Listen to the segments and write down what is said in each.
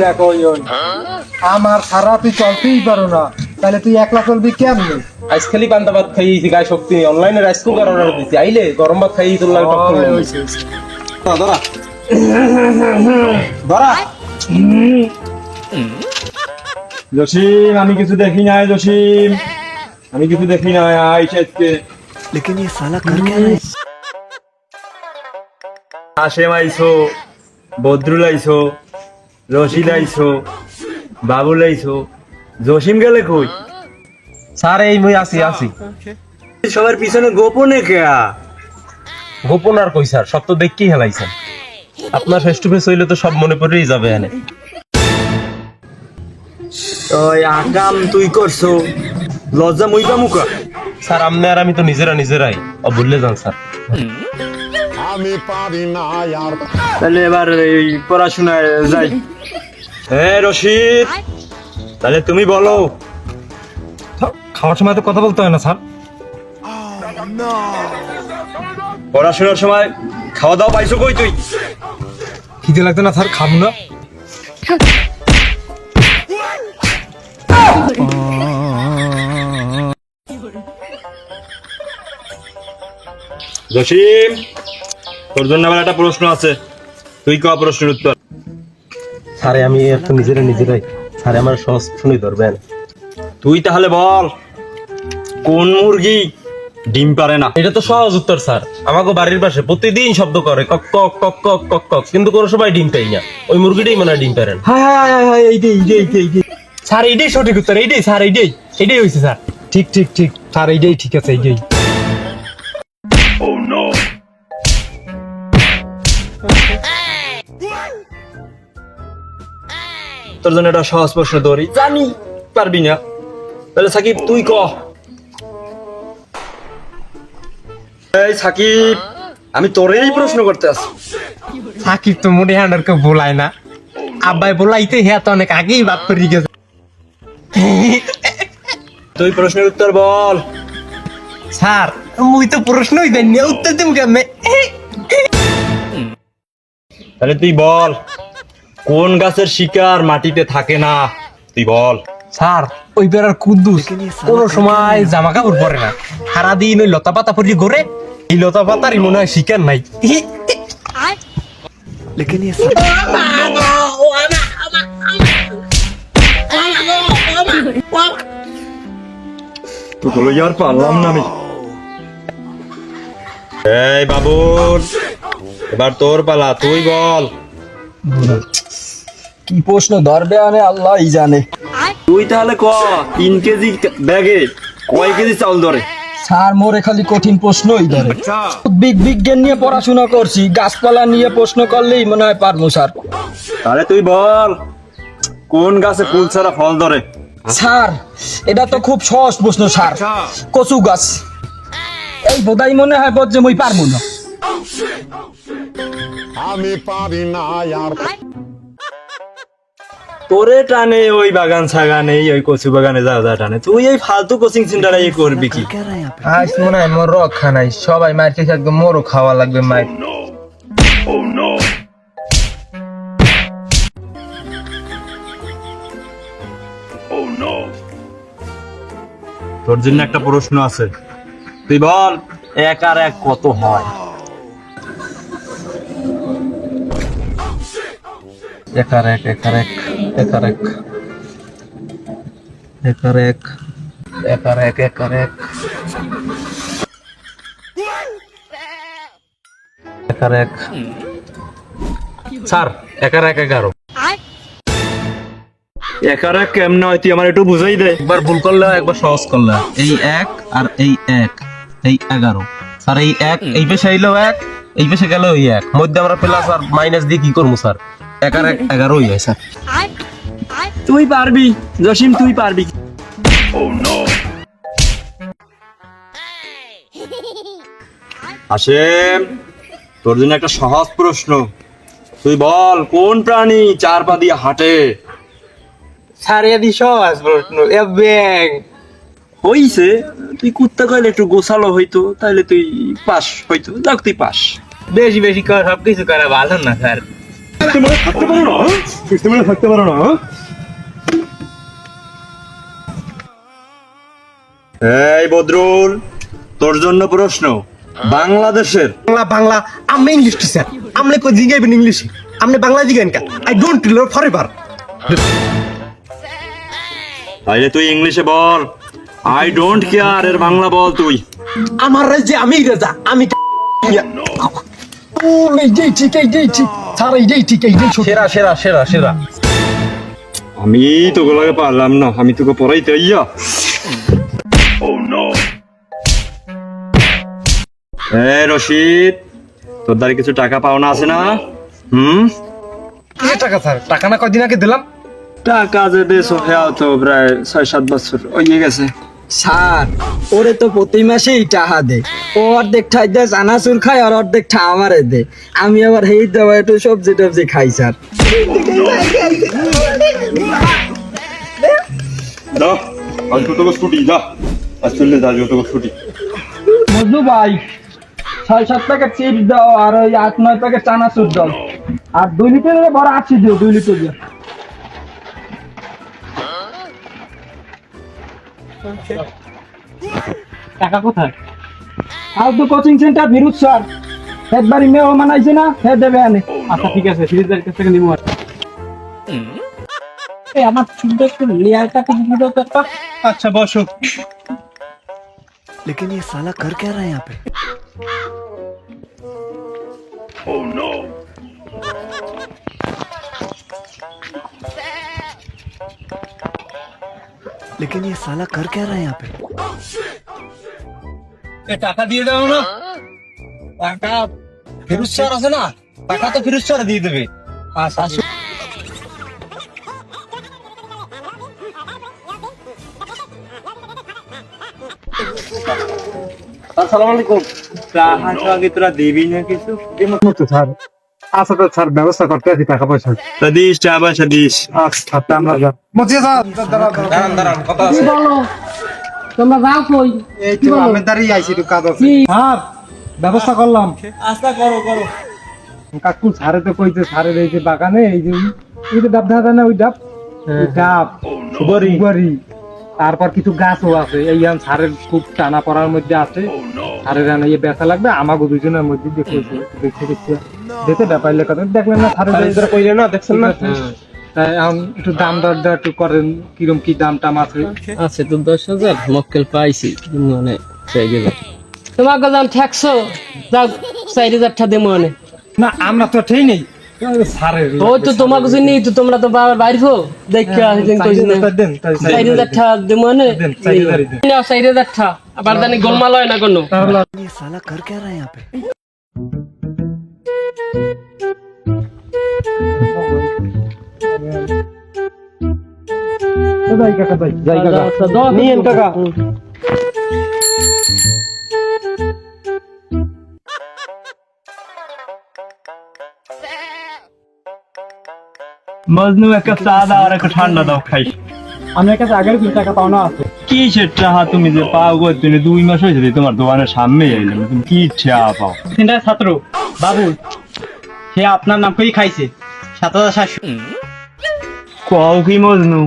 দেখো আমার ছাড়া তুই চলতেই পারো না, তাহলে তুই একলা চলবি কেমনে? আজ খালি পান্তা ভাত খাইয়েছি, গায়ে শক্তি নেই। অনলাইনে রাইস কুকার অর্ডার দিচ্ছি, আইলে গরম ভাত খাইয়ে তোর লাগে ধরা ধরা। জসিম, আমি কিছু দেখি নাই। জসিম, আমি কিছু দেখি নাই। আইসে लेकिन ये साला कर क्या रहा है? হাশেম আইসো, বদরুল আইসো, রশিদ আইসো, বাবুল আইসো, জসিম গেলে কই? স্যার এই মই আসি আসি। সবার পিছনে গোপনে কেয়া? গোপন আর কই স্যার, সব তো দেখতেই হেলাইছেন। আপনার ফেস টু ফেস হইলে তো সব মনে পড়েই যাবে এনে। ওই আকাম তুই করছো, লজ্জা মুইবা মুখা। স্যার আপনি আর আমি তো নিজেরাই ভুললে যান স্যার। তাহলে এবার এই পড়াশোনায় যাই। হ্যাঁ রশিদ, তাহলে তুমি বলো। খাওয়ার সময় তো কথা বলতে হয় না স্যার। পড়াশোনার সময় খাওয়া দাওয়া পাইছো কই তুই? খিদে লাগছে না স্যার, খাবো না। জসিম, তোর জন্য আবার একটা প্রশ্ন আছে, তুই ক প্রশ্নের উত্তর। স্যার আমি একটু নিজেরাই স্যার আমার সহজ শুনে ধরবেন। তুই তাহলে বল, কোন মুরগি ডিম পারে না? এটা তো সহজ উত্তর স্যার। আমাকে বাড়ির পাশে প্রতিদিন শব্দ করে কক কক কক কক কক কক, কিন্তু কোনো সময় ডিম পাই না। ওই মুরগিটাই মনে হয় ডিম পারে না। স্যার এইটাই সঠিক উত্তর, এইটাই স্যার, এইটাই হয়েছে স্যার। ঠিক স্যার, এইটাই ঠিক আছে, এইটাই। তোর জন্য একটা সহজ প্রশ্ন ধরি, জানি পারবি না, তাহলে সাকিব তুই ক। এই সাকিব, আমি তোরেই প্রশ্ন করতে আসি। সাকিব তো মোটে হ্যান্ডারকে বলায় না, আব্বাই বলাইতে হ্যাঁ তো অনেক আগেই বাদ করে গেছে। তুই প্রশ্নের উত্তর বল। স্যার মুই তো প্রশ্নই দেননি, উত্তর দিব কেমনে? তাহলে তুই বল, কোন গাছের শিকার মাটিতে থাকে না? তুই বল। স্যার ওই বেড়ার কুদ্দুস কোনো সময় জামা কাপড় পরে না, সারাদিন ওই লতা পাতা পরি ঘরে। এই লতা পাতারই মনে হয় শিকার নাই। लेकिन ये साला তো বলে আর পারলাম না আমি। এই বাবুল, এবার তোর পালা, তুই বল। কি প্রশ্ন ধরবে আনে আল্লাহই জানে। তুই তাহলে ক, 3 কেজি ব্যাগে কয় কেজি চাউল ধরে? স্যার মোরে খালি কঠিন প্রশ্নই ধরে। বিজ্ঞান নিয়ে পড়াশোনা করছি, গাছপালা নিয়ে প্রশ্ন করলেই মনে হয় পারবো স্যার। তাহলে তুই বল, কোন গাছে ফুল ছাড়া ফল ধরে? স্যার এটা তো খুব সহজ প্রশ্ন স্যার, কচু গাছ। এই বোধাই মনে হয় বজ্জে মই পারবো না। আমি পারি না আর তোরে টানে ওই বাগান ছাগানে, ওই কচু বাগানে যা টানে, তুই এই ফালতু কোচিং সেন্টারে করবি কি? क्या रहा है यहाँ पे? আজ মনে হয় মোর রক্ষা নাই, সবাই মার খেয়ে একদম মোরও খাওয়া লাগবে মার। তোর জন্য একটা প্রশ্ন আছে, তুই বল, 1 আর 1 কত হয়? এক আর এক, এক আর এক, এক আর এক, এক আর এক, এক আর এক, এক আর এক, এক আর এক। স্যার 1 আর 1 11। 1 আর 1 কেমন হয় তুই আমার একটু বুঝাই দে। একবার ভুল করলে একবার সহজ করলে। এই 1 আর এই 1, এই 11। স্যার এই 1 এই পেশে আইলো 1, এই পেশে গেল ওই 1, মধ্যে আমরা প্লাস আর মাইনাস দিয়ে কি করবো স্যার? 1 আর 1 11ই হয় স্যার। তুই পারবি জসিম, তুই পারবি। হাশেম, তোর জন্য একটা সহজ প্রশ্ন, তুই বল, কোন প্রাণী 4 পা দিয়ে হাঁটে? স্যার এদি সহজ প্রশ্ন, এ ব্যাং। হইছে, তুই কুত্তা কইলে একটু গোছালো হইতো, তাহলে তুই পাস হইতো। যাক তুই পাস। বেশি বেশি করে সবকিছু করে ভালো না স্যার। থাকতে পারো না। এই বদরুল, তোর জন্য প্রশ্ন। বাংলাদেশের বাংলা বাংলা আমি ইংলিশ টিচার, আপনি কই জিগাইবেন ইংলিশে, আপনি বাংলা জিগাইন কা? I don't learn forever. তাইলে তুই ইংলিশে বল। আই ডোন্ট কেয়ার এর বাংলা বল তুই। আমার রাজ্যে আমি রাজা, আমি সেরা সেরা সেরা সেরা। আমি তোগুলোকে পারলাম না, আমি তোকে পড়াইতে ইয়া। রশিদ, তোর দ্বারা কিছু টাকা পাওনা আছে না? কিসের টাকা স্যার? টাকা না কয়দিন আগে দিলাম। টাকা যে দেশ হ্যাঁ তো প্রায় 6-7 বছর হয়ে গেছে। স্যার ওরে তো প্রতি মাসেই টাকা দে, ও অর্ধেক ঠাই দে চানাচুর খায় আর অর্ধেক ঠা আমারে দে, আমি আবার হেই দেওয়া একটু সবজি টবজি খাই স্যার। দাও, আজ তোকে ছুটি দা, আজ চলে যা, তোকে ছুটি। মজনু ভাই 6-7 প্যাকেট চিপস দাও আর ওই 8-9 প্যাকেট চানাচুর দাও, আর 2 লিটারের বড় আছে দিও, 2 লিটার দিও। টাকা কোথায়? আর তো কোচিং সেন্টার বিরুদ্ধ স্যার, একবারই মেহমান আইছে না, হে দেবে আনে। আচ্ছা ঠিক আছে, ফিরিজের কাছ থেকে নিবো। এই আমার চুলটা একটু লেয়ার কাটে দিবি তো একটা। আচ্ছা বসো। लेकिन ये साला कर क्या रहा है यहाँ पे? लेकिन ये साला कर क्या रहा है यहाँ पे? টাকা দিয়ে দাও না। টাকা ফেরত স্যার আছে না, টাকা তো ফেরত স্যার দিয়ে দেবে। আচ্ছা আসসালামু আলাইকুম। টাকা আগে তোরা দিবি না কিছু? স্যার আচ্ছা তো স্যার ব্যবস্থা করতে আছি টাকা পয়সা। তা দিস, চা পয়সা দিস। আচ্ছা আমরা যান। মজিয়া স্যার দাঁড়ান দাঁড়ান, কথা আছে। বলো তোমরা যাও কই? এই তো আমি দাঁড়িয়ে আইছি, একটু কাজ আছে। স্যার ব্যবস্থা করলাম। আচ্ছা করো করো। কাকু স্যারে তো কইছে স্যারের এই যে বাগানে এই যে ডাব ধাঁধা না, ওই ডাব, ওই ডাব সুপারি, তারপর কিছু গাছও আছে। এই স্যারের খুব টানা পড়ার মধ্যে আছে, স্যারের ইয়ে বেচা লাগবে, আমাকে দুজনের মধ্যে দেখে দেখতে যেতে ব্যাপার লেখা দেখলেন না স্যারের কইলে না, দেখছেন না? তাই এখন একটু দাম দর একটু করেন, কিরম কি দাম টাম আছে। আছে তো 10,000 মক্কেল পাইছি, মানে চাই গেল তোমাকে দাম ঠেকছো, যাও 4,000 টা দেবো মানে। না আমরা তো ঠিক নেই স্যারের ওই তো তোমাকে জন্যই তো, তোমরা তো বাইরো দেখে আসেন কইছেন দেন 4,000 টা দেবো মানে। দেন 4,000 দেন। না 4,000 টা আবার জানি গোলমাল হয় না কোনো। ये साला कर क्या रहा है यहाँ पे? যাই কাকা যাই কাকা নিয়েন টাকা। মজনু একটা চা দাও আর একটা ঠান্ডা দাও, খাই। আমার কাছে আগের কিছু টাকা পাওনা আছে। কি সেটা তুমি যে পাও গো, তুমি 2 মাস হয়েছে তোমার দোকানের সামনে এলাম, তুমি কি চা পাও? তিনটা ছাত্র বাবু, সে আপনার নাম কই খাইছে 7,700। কও কি মজনু,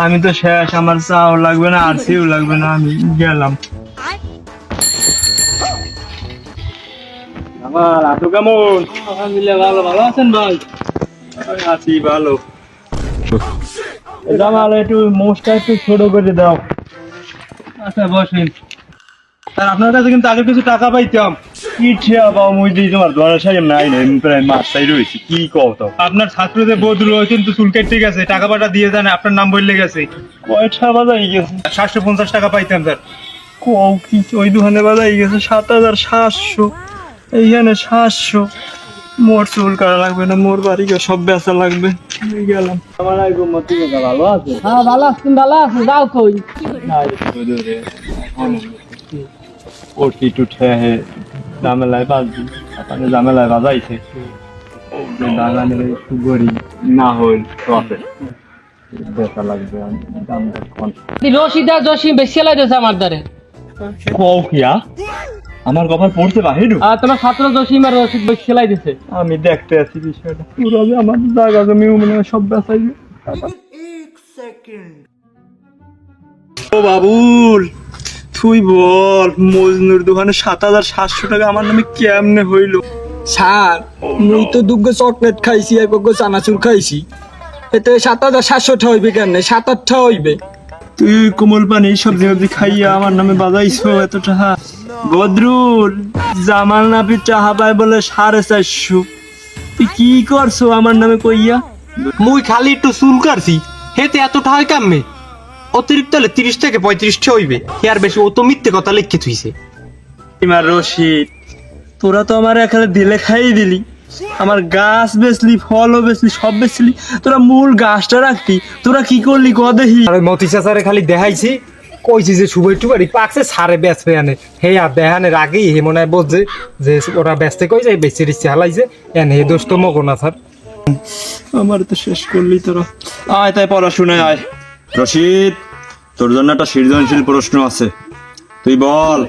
আমি তো শেষ, আমার চাও লাগবে না আর সিও লাগবে না, আমি গেলাম। আমার আতো কেমন? আলহামদুলিল্লাহ ভালো, ভালো আছেন ভাই? আছি ভালো। জামাল একটু মোষটা একটু ছোট করে দাও। আচ্ছা বসেন। স্যার আপনার কাছে কিন্তু আগে কিছু টাকা পাইতাম। কি ঠেয়া পাও, মুই দিই তোমার দোকানের সাইড নাই না, প্রায় মাসটাই রয়েছে। কি কও তো? আপনার ছাত্র যে বদরুল ওই কিন্তু চুল কেটে গেছে, টাকা পাটা দিয়ে যান, আপনার নাম বললে গেছে। কয়টা বাজাই গেছে? 750 টাকা পাইতাম স্যার। কও কি, ওই দোকানে বাজাই গেছে 7,700, এইখানে 700। মোর চুল কাটা লাগবে না, মোর বাড়ি সব বেচা লাগবে। আমি গেলাম। আমার আগে মতি ভালো আছে। হ্যাঁ ভালো আছেন, ভালো আছেন, যাও কই? ওটি টু ঠেহে জামেলায় বাজবি, আপনার জামেলায় বাজাইছে। বাগানের সুগরি না হইল রসে। দেখা লাগবে দাম দেখুন রশিদা জসি বেশি লাগছে আমার দ্বারে কও কিয়া আমার কপাল পড়তে বাহিরু আর তোমার ছাত্র জসিম আর রশিদ বেশি লাগছে আমি দেখতে আছি বিষয়টা পুরো যে আমার জায়গা জমি মনে হয় সব বেচাইবে ও বাবুল তুই বল মজনুর দোকানে 7,700 টাকা আমার নামে কেমনে হইলো স্যার মুই তো দুগ্গ চকলেট খাইছি আর বগ্গ চানাচুর খাইছি এতে 7,700 হইবে কেন 7-8 হইবে তুই কোমল পানি সবজি সবজি খাইয়া আমার নামে বাজাইছো এত টাকা বদরুল জামাল নাপির টাকা পায় বলে 450 তুই কি করছো আমার নামে কইয়া মুই খালি একটু চুল কাটছি হেতে এত টাকা কামে অতিরিক্ত হলে 30 থেকে 35 হইবে আর বেশি ও তো মিথ্যে কথা লিখে থুইছে ইমার রশিদ তোরা তো আমার এখানে দিলে খাই দিলি আমার গাছ বেচলি ফলও বেচলি সব বেচলি তোরা মূল গাছটা রাখতি তোরা কি করলি ক দেখি আর মতি চাচারে খালি দেখাইছি কইছি যে সুবই টুবারি পাকছে সারে বেচবে আনে হে আর দেহানের আগেই হে মনে হয় বলছে যে ওরা ব্যস্ত কই যায় বেচে রিচে হালাইছে এন হে দোস্ত মগো না স্যার আমার তো শেষ করলি তোরা আয় তাই পড়াশোনায় আয় রশিদ তোর জন্য একটা সৃজনশীল প্রশ্ন আছে তুই বল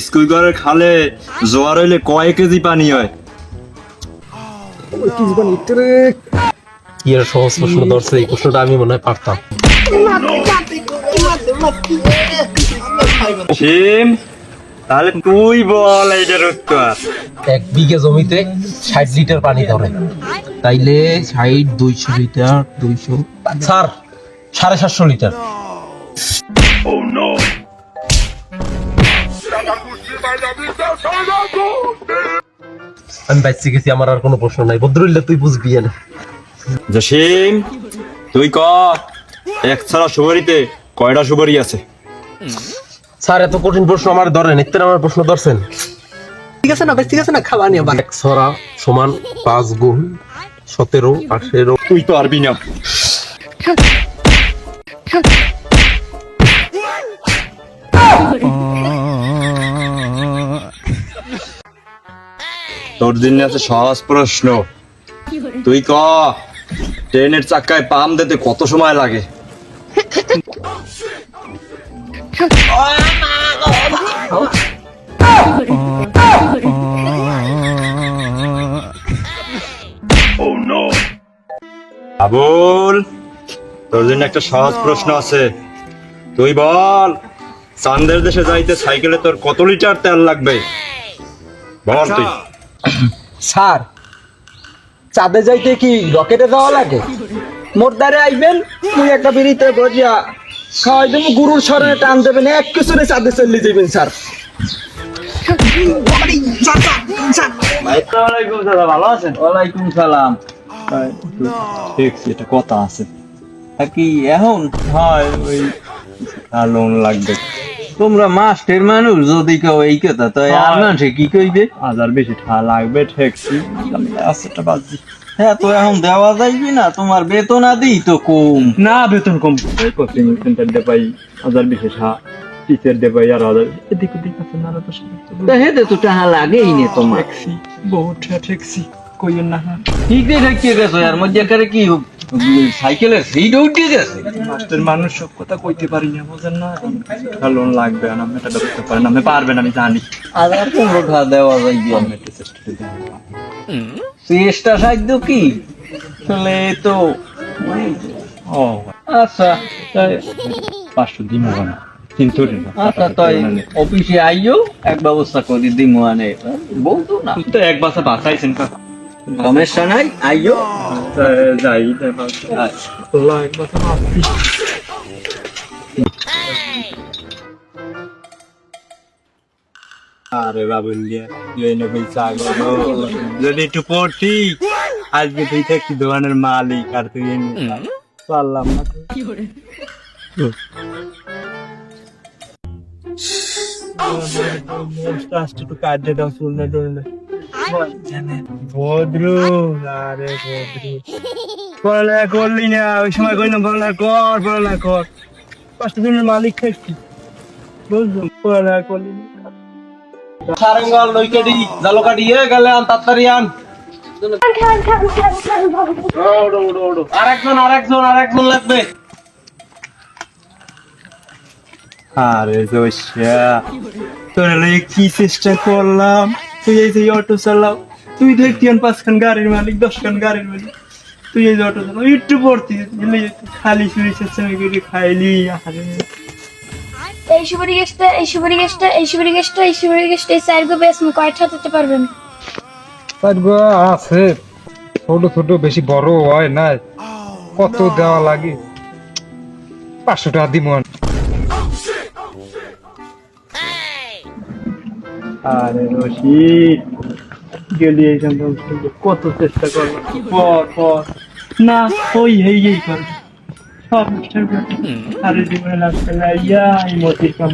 স্কুল ঘরের খালে জোয়ার হইলে কয় কেজি পানি হয় এর সহজ প্রশ্ন ধরছে এই প্রশ্নটা আমি মনে হয় পারতাম সিম তাহলে তুই বল এইটার উত্তর 1 বিঘা জমিতে 60 লিটার পানি ধরে তাইলে 60 200 লিটার 200 স্যার 750 লিটার আমি বাইসে গেছি আমার আর কোনো প্রশ্ন নাই বদরুল্লাহ তুই বুঝবি না জসিম তুই ক এক ছাড়া সুপারিতে কয়টা সুপারি আছে স্যার এত কঠিন প্রশ্ন আমার ধরেন এতে আমার প্রশ্ন ধরছেন ঠিক আছে না বেশ ঠিক আছে না খাওয়া নিয়ে এক ছড়া সমান 5 গুণ 17 18 তুই তো পারবি না তোর জন্য আছে সহজ প্রশ্ন তুই ক ট্রেনের চাকায় পাম দিতে কত সময় লাগে আবুল তোর জন্য একটা সহজ প্রশ্ন আছে তুই বল চান্দের দেশে যাইতে সাইকেলে তোর কত লিটার তেল লাগবে বল তুই স্যার চাঁদে যাইতে কি রকেটে যাওয়া লাগে মোর দ্বারে আইবেন মুই একটা বিড়িতে বজিয়া খাওয়াই দেবো গুরুর স্মরণে টান দেবেন এক কিছুরে চাঁদে চলে যাবেন স্যার ভালো আছেন ওয়ালাইকুম সালাম ঠিক এটা কথা আছে কি এখন হয় ওই লোন লাগবে তোমরা মাস্টার মানুষ যদি কেউ এই কথা তো আর মানুষে কি কইবে 1000 বেশি টাকা লাগবে ঠেকছি আছে একটা বাজি হ্যাঁ তো এখন দেওয়া যাইবে না তোমার বেতন আদি তো কম না বেতন কম কোচিং সেন্টার দে পাই 1000 বেশি টাকা টিচার দে পাই আর 1000 এদিক ওদিক আছে না তো তো হেতে তো টাকা লাগেই নে তোমার ঠেকছি বহুত ঠেকছি কইেন না ঠিক দিয়ে ঠেকিয়ে গেছো এর মধ্যে করে কি সাইকেলের সিট উঠে গেছে মাস্টার মানুষ সব কথা কইতে পারি না বুঝেন না লোন লাগবে আর আপনি টাকা দিতে পারেন আপনি পারবেন আমি জানি আর 15 টাকা দেওয়া যাইবে চেষ্টা সাধ্য কি তাহলে তো ও আচ্ছা 500 দিন হবে না 300 আচ্ছা তাই অফিসে আইও এক ব্যবস্থা করে দিমু আনে বলতো না তো এক বাসা বাসাইছেন কাকা সমস্যা নাই আইও যাই আল্লাহ এক বাসা বাসাই আরে বাবুলিয়া জেনে পয়সা গো যদি একটু পড়তি আজকে তুই থাকছি দোকানের মালিক আর তুই পারলাম না একটু কাটে দাও শুনলে টুনলে ভদ্রু আরে ভদ্রু পড়ালেখা করলি না ওই সময় কইলাম পড়ালেখা কর 5 দিনের মালিক থাকছি বুঝলো পড়ালেখা করলি না সারেঙ্গল লইকেডি জালকাডি এ গেলে আন তাড়াতাড়ি আন আরেকজন লাগবে। আরে দোষা, তোর লাগে কি চেষ্টা করলাম, তুই এই যে অটো চালাও, তুই দেখতেন 5 খান গাড়ির মালিক, 10 খান গাড়ির মালিক, তুই এই যে অটো চালাও, একটু পড়তি খালি চুরি চেষ্টা করে খাইলি। এই সুপারি গেস্টটা, এই সুপারি গেস্টটা, এই সুপারি গেস্টটা, এই সুপারি গেস্টটা, এই চার গো বেশ কয়টা দিতে পারবেন? আছে ছোট ছোট, বেশি বড় হয় না। কত দেওয়া লাগে? 500 টাকা দিব। আরে রশিদ, গেলি এইখান থেকে কত চেষ্টা করলাম, পর না ওই এই করবে সব নষ্ট করে। আরে জীবনে লাগছে না, এই মতির কাম